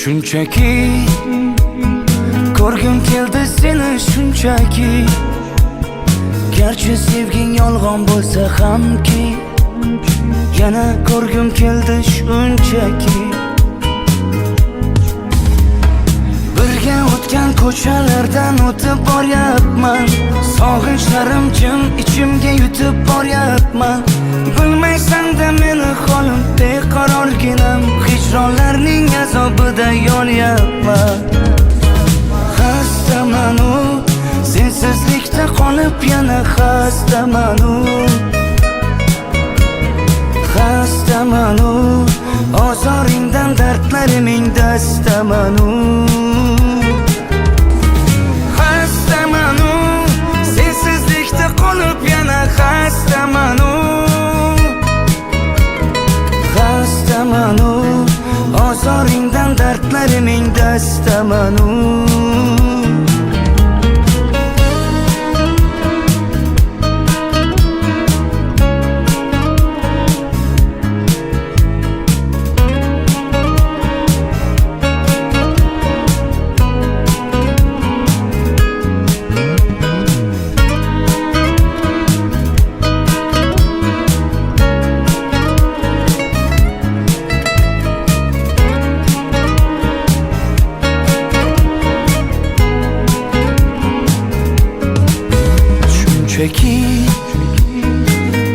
Shunchaki ko'rgim keldi seni shunchaki. Garchi sevging yolg'on bo'lsa hamki, yana ko'rgim keldi shunchaki. Birga o'tgan ko'chalardan o'tib boryapman, sog'inchlarim jim ichimga yutib boryapman. Bilmaysan-da meni holim beqarorginam, hijronlarning azobida yonyapman. Xastamanu, sensizlikda qolib yana xastamanu. Xastamanu, ozoringdan dardlariming dastamanu. Xastamanu, sensizlikda qolib yana xastamanu. Xastamanu, ozoringdan dardlariming dastamanu.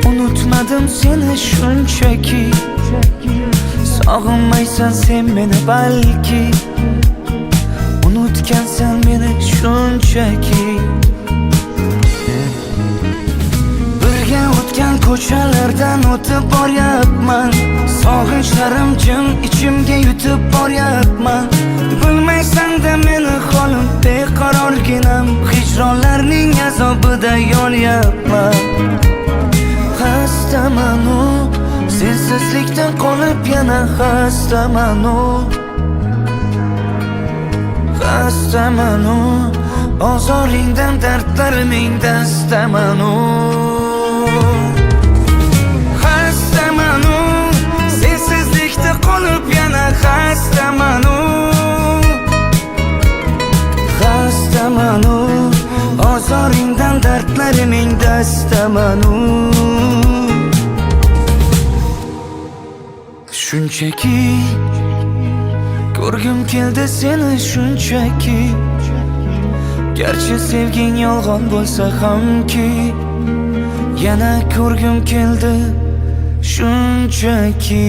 Unutmadım seni shunchaki. Sog'inmaysan sen meni balki, unutgansan meni shunchaki. Birga o'tgan ko'chalardan o'tib boryapman, sog'inchlarim jim ichimga yutib boryapman. Bilmaysan-da meni holim beqarorginam, hijronlarning azobida yonyapman. Xastamanu, sensizlikdan qolib yana xastamanu. Xastamanu, ozoringdan dardlariming dastamanu. Xastamanu, sensizlikda qolib yana xastamanu. Xastamanu, ozoringdan dardlariming dastamanu. Shunchaki ko'rgim keldi seni shunchaki. Garchi sevging yolg'on bo'lsa hamki, yana ko'rgim keldi shunchaki.